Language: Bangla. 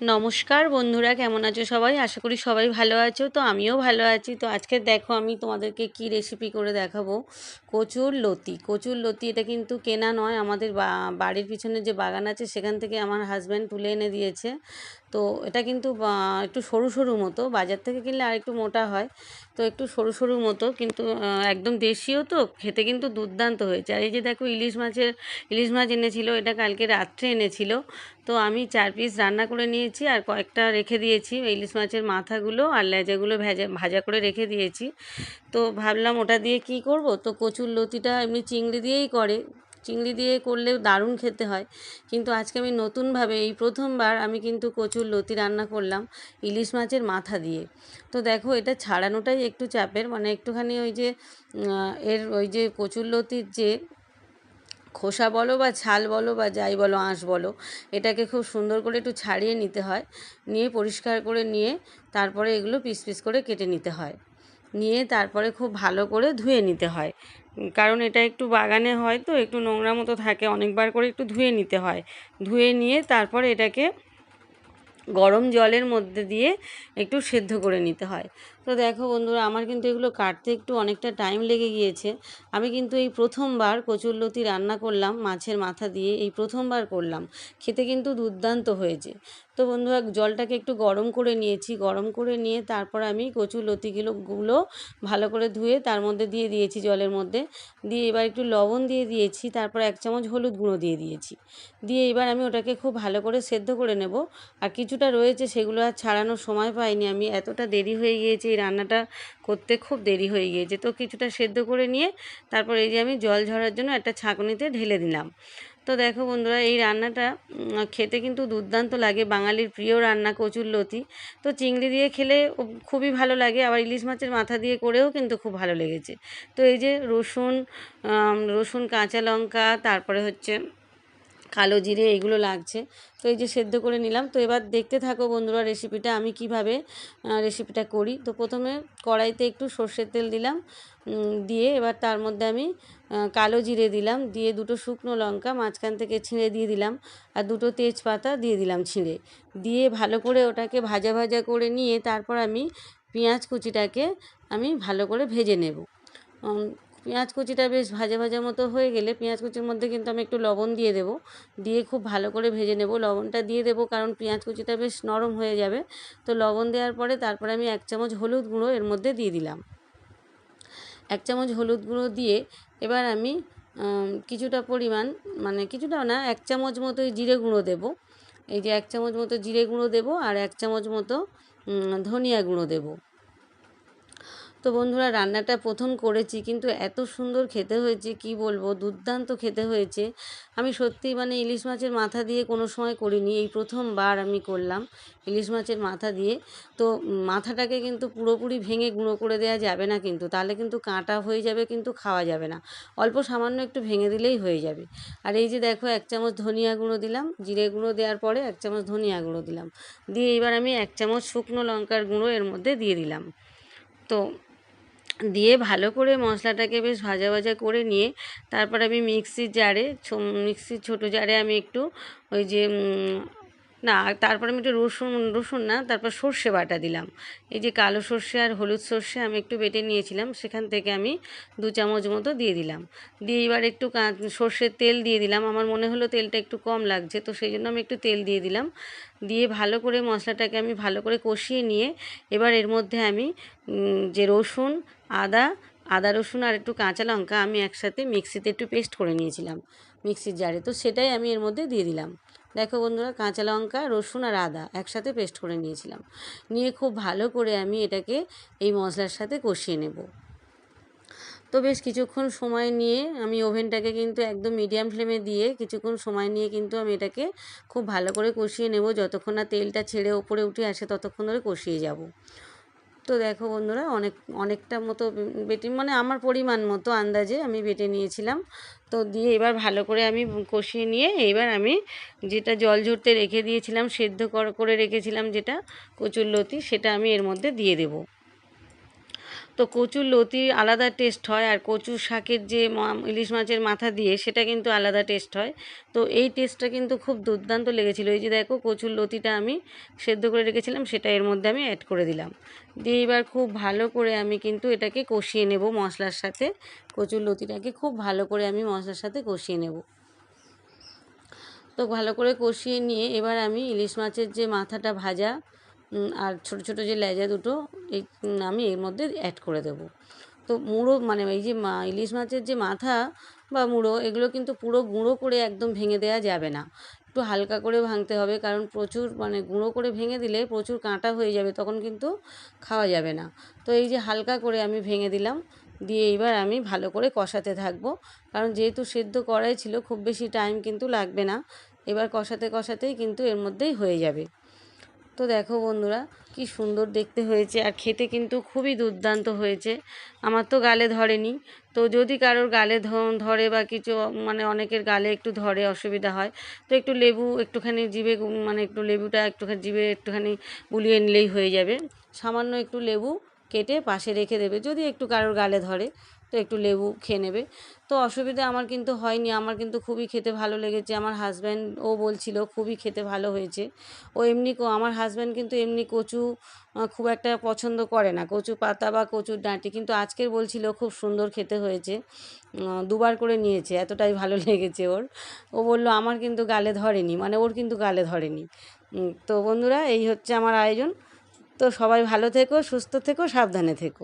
নমস্কার বন্ধুরা, কেমন আছো সবাই? আশা করি সবাই ভালো আছো। তো আমিও ভালো আছি। তো আজকে দেখো আমি তোমাদেরকে কি রেসিপি করে দেখাবো। কচুর লতি। কচুর লতি এটা কিন্তু কেনা নয়, আমাদের বাড়ির পিছনে যে বাগান আছে সেখান থেকে আমার হাজব্যান্ড তুলে এনে দিয়েছে। তো এটা কিন্তু একটু সরু সরু মতো, বাজার থেকে কিনলে আর একটু মোটা হয়। তো একটু সরু সরু মতো, কিন্তু একদম দেশীয়, তো খেতে কিন্তু দুর্দান্ত হয়েছে। আর এই যে দেখো ইলিশ মাছ এনেছিল, এটা কালকে রাত্রে এনেছিল। তো আমি 4 পিস রান্না করে নিয়েছি আর কয়েকটা রেখে দিয়েছি, ইলিশ মাছের মাথাগুলো আর লেজাগুলো ভাজা করে রেখে দিয়েছি। তো ভাবলাম ওটা দিয়ে কি করব। তো কচুর লতিটা এমনি চিংড়ি দিয়েই করে, চিংড়ি দিয়ে করলেও দারুণ খেতে হয়। কিন্তু আজকে আমি নতুনভাবে এই প্রথমবার আমি কিন্তু কচুর লতি রান্না করলাম ইলিশ মাছের মাথা দিয়ে। তো দেখো এটা ছাড়ানোটাই একটু চাপের, মানে একটুখানি ওই যে কচুর লতির যে খোসা বলো বা ছাল বলো বা যাই বলো, আঁশ বলো, এটাকে খুব সুন্দর করে একটু ছাড়িয়ে নিতে হয়। নিয়ে পরিষ্কার করে নিয়ে তারপরে এগুলো পিস পিস করে কেটে নিতে হয়। নিয়ে তারপরে খুব ভালো করে ধুয়ে নিতে হয়, কারণ এটা একটু বাগানে হয় তো একটু নোংরা মতো থাকে, অনেকবার করে একটু ধুয়ে নিতে হয়। ধুয়ে নিয়ে তারপরে এটাকে গরম জলের মধ্যে দিয়ে একটু সেদ্ধ করে নিতে হয়। তো দেখো বন্ধুরা, আমার কিন্তু এগুলো কাটতে একটু অনেকটা টাইম লেগে গিয়েছে। আমি কিন্তু এই প্রথমবার কচুরলতি রান্না করলাম মাছের মাথা দিয়ে, এই প্রথমবার করলাম। খেতে কিন্তু দুর্দান্ত হয়েছে। তো বন্ধুরা, জলটাকে একটু গরম করে নিয়েছি, গরম করে নিয়ে তারপর আমি কচুরলতিগুলো ভালো করে ধুয়ে তার মধ্যে দিয়ে দিয়েছি, জলের মধ্যে দিয়ে এবার একটু লবণ দিয়ে দিয়েছি, তারপর 1 চামচ হলুদ গুঁড়ো দিয়ে দিয়েছি। দিয়ে এবার আমি ওটাকে খুব ভালো করে সেদ্ধ করে নেব। আর কিছুটা রয়েছে সেগুলো আর ছাড়ানোর সময় পাইনি আমি, এতটা দেরি হয়ে গিয়েছে, এই রান্নাটা করতে খুব দেরি হয়ে গিয়েছে। তো কিছুটা সেদ্ধ করে নিয়ে তারপর এই যে আমি জল ঝরার জন্য একটা ছাঁকনিতে ঢেলে দিলাম। তো দেখো বন্ধুরা, এই রান্নাটা খেতে কিন্তু দুর্দান্ত লাগে, বাঙালির প্রিয় রান্না কচুরলতি। তো চিংড়ি দিয়ে খেলে খুবই ভালো লাগে, আবার ইলিশ মাছের মাথা দিয়ে করেও কিন্তু খুব ভালো লেগেছে। তো এই যে রসুন কাঁচা লঙ্কা, তারপরে হচ্ছে কালো জিরে, এগুলো লাগছে। তো এই যে সেদ্ধ করে নিলাম। তো এবার দেখতে থাকো বন্ধুরা রেসিপিটা, আমি কিভাবে রেসিপিটা করি। তো প্রথমে কড়াইতে একটু সর্ষের তেল দিলাম, দিয়ে এবার তার মধ্যে আমি কালো জিরে দিলাম, দিয়ে 2টো শুকনো লঙ্কা মাঝখান থেকে ছিঁড়ে দিয়ে দিলাম, আর 2টো তেজপাতা দিয়ে দিলাম ছিঁড়ে। দিয়ে ভালো করে ওটাকে ভাজা ভাজা করে নিয়ে তারপর আমি পেঁয়াজ কুচিটাকে আমি ভালো করে ভেজে নেব। পেঁয়াজ কুচিটা বেশ ভাজা ভাজা মতো হয়ে গেলে পেঁয়াজ কুচির মধ্যে কিন্তু আমি একটু লবণ দিয়ে দেবো, দিয়ে খুব ভালো করে ভেজে নেব। লবণটা দিয়ে দেবো কারণ পেঁয়াজ কুচিটা বেশ নরম হয়ে যাবে। তো লবণ দেওয়ার পরে তারপরে আমি 1 চামচ হলুদ গুঁড়ো এর মধ্যে দিয়ে দিলাম। 1 চামচ হলুদ গুঁড়ো দিয়ে এবার আমি কিছুটা পরিমাণ, মানে কিছুটা না, 1 চামচ মতোই জিরে গুঁড়ো দেবো। এই যে 1 চামচ মতো জিরে গুঁড়ো দেবো আর 1 চামচ মতো ধনিয়া গুঁড়ো দেবো। তো বন্ধুরা, রান্নাটা প্রথম করেছি কিন্তু এত সুন্দর খেতে হয়েছে কি বলবো, দুর্দান্ত খেতে হয়েছে। আমি সত্যিই মানে ইলিশ মাছের মাথা দিয়ে কোনো সময় করিনি, এই প্রথমবার আমি করলাম ইলিশ মাছের মাথা দিয়ে। তো মাথাটাকে কিন্তু পুরোপুরি ভেঙে গুঁড়ো করে দেওয়া যাবে না, কিন্তু তাহলে কিন্তু কাঁটা হয়ে যাবে, কিন্তু খাওয়া যাবে না। অল্প সামান্য একটু ভেঙে দিলেই হয়ে যাবে। আর এই যে দেখো 1 চামচ ধনিয়া গুঁড়ো দিলাম, জিরে গুঁড়ো দেওয়ার পরে 1 চামচ ধনিয়া গুঁড়ো দিলাম, দিয়ে এবার আমি 1 চামচ শুকনো লঙ্কার গুঁড়ো এর মধ্যে দিয়ে দিলাম। তো দিয়ে ভালো করে মশলাটাকে বেশ ভাজা ভাজা করে নিয়ে তারপর আমি মিক্সির ছোটো জারে আমি একটু ওই যে না, তারপরে আমি একটু রসুন না, তারপর সর্ষে বাটা দিলাম। এই যে কালো সর্ষে আর হলুদ সর্ষে আমি একটু বেটে নিয়েছিলাম, সেখান থেকে আমি 2 চামচ মতো দিয়ে দিলাম। দিয়ে এবার একটু সর্ষের তেল দিয়ে দিলাম, আমার মনে হলো তেলটা একটু কম লাগছে, তো সেই জন্য আমি একটু তেল দিয়ে দিলাম। দিয়ে ভালো করে মশলাটাকে আমি ভালো করে কষিয়ে নিয়ে এবার এর মধ্যে আমি যে আদা রসুন আর একটু কাঁচা লঙ্কা আমি একসাথে মিক্সিতে একটু পেস্ট করে নিয়েছিলাম মিক্সির জারে, তো সেটাই আমি এর মধ্যে দিয়ে দিলাম। দেখো বন্ধুরা, কাঁচা লঙ্কা, রসুন আর আদা একসাথে পেস্ট করে নিয়েছিলাম। নিয়ে খুব ভালো করে আমি এটাকে এই মশলার সাথে কষিয়ে নেব। তো বেশ কিছুক্ষণ সময় নিয়ে আমি ওভেনটাকে কিন্তু একদম মিডিয়াম ফ্লেমে দিয়ে কিছুক্ষণ সময় নিয়ে কিন্তু আমি এটাকে খুব ভালো করে কষিয়ে নেব, যতক্ষণ না তেলটা ছেড়ে ওপরে উঠে আসে ততক্ষণ ধরে কষিয়ে যাব। তো দেখো বন্ধুরা, অনেকটা মতো বেটে, মানে আমার পরিমাণ মতো আন্দাজে আমি বেটে নিয়েছিলাম। তো দিয়ে এবার ভালো করে আমি কষিয়ে নিয়ে এবার আমি যেটা জল ঝরতে রেখে দিয়েছিলাম, সেদ্ধ করে রেখেছিলাম যেটা কচুরলতি, সেটা আমি এর মধ্যে দিয়ে দেব। তো কচুর লতি আলাদা টেস্ট হয়, আর কচুর শাকের যে ইলিশ মাছের মাথা দিয়ে সেটা কিন্তু আলাদা টেস্ট হয়। তো এই টেস্টটা কিন্তু খুব দুর্দান্ত লেগেছিলো। এই যে দেখো কচুর লতিটা আমি সেদ্ধ করে রেখেছিলাম, সেটা এর মধ্যে আমি অ্যাড করে দিলাম। দিয়ে এবার খুব ভালো করে আমি কিন্তু এটাকে কষিয়ে নেব মশলার সাথে। কচুর লতিটাকে খুব ভালো করে আমি মশলার সাথে কষিয়ে নেব। তো ভালো করে কষিয়ে নিয়ে এবার আমি ইলিশ মাছের যে মাথাটা ভাজা আর ছোট ছোট যে লেজা দুটো এই আমি এর মধ্যে অ্যাড করে দেবো। তো মুড়ো মানে এই যে ইলিশ মাছের যে মাথা বা মুড়ো এগুলো কিন্তু পুরো গুঁড়ো করে একদম ভেঙে দেওয়া যাবে না, একটু হালকা করে ভাঙতে হবে, কারণ প্রচুর মানে গুঁড়ো করে ভেঙে দিলে প্রচুর কাঁটা হয়ে যাবে, তখন কিন্তু খাওয়া যাবে না। তো এই যে হালকা করে আমি ভেঙে দিলাম, দিয়ে এবার আমি ভালো করে কষাতে থাকবো, কারণ যেহেতু সেদ্ধ করাই ছিল খুব বেশি টাইম কিন্তু লাগবে না। এবার কষাতে কষাতেই কিন্তু এর মধ্যেই হয়ে যাবে। তো দেখো বন্ধুরা কি সুন্দর দেখতে হয়েছে, আর খেতে কিন্তু খুবই দুর্দান্ত হয়েছে। আমার তো গালে ধরেনি, তো যদি কারোর গালে ধরে বা কিছু মানে অনেকের গালে একটু ধরে অসুবিধা হয়, তো একটু লেবু একটুখানি জিভে মানে একটু লেবুটা একটুখানি জিভে একটুখানি গুলিয়ে নিলেই হয়ে যাবে। সামান্য একটু লেবু কেটে পাশে রেখে দেবে, যদি একটু কারোর গালে ধরে তো একটু লেবু খেয়ে নেবে। তো অসুবিধা আমার কিন্তু হয়নি, আমার কিন্তু খুবই খেতে ভালো লেগেছে। আমার হাজব্যান্ডও বলছিল খুবই খেতে ভালো হয়েছে। ও এমনি আমার হাজব্যান্ড কিন্তু এমনি কচু খুব একটা পছন্দ করে না, কচু পাতা বা কচুর ডাঁটি, কিন্তু আজকের বলছিল খুব সুন্দর খেতে হয়েছে। দুবার করে নিয়েছে, এতটাই ভালো লেগেছে ওর। ও বলল আমার কিন্তু গালে ধরেনি, মানে ওর কিন্তু গালে ধরেনি। তো বন্ধুরা এই হচ্ছে আমার আয়োজন। তো সবাই ভালো থেকো, সুস্থ থেকো, সাবধানে থেকো।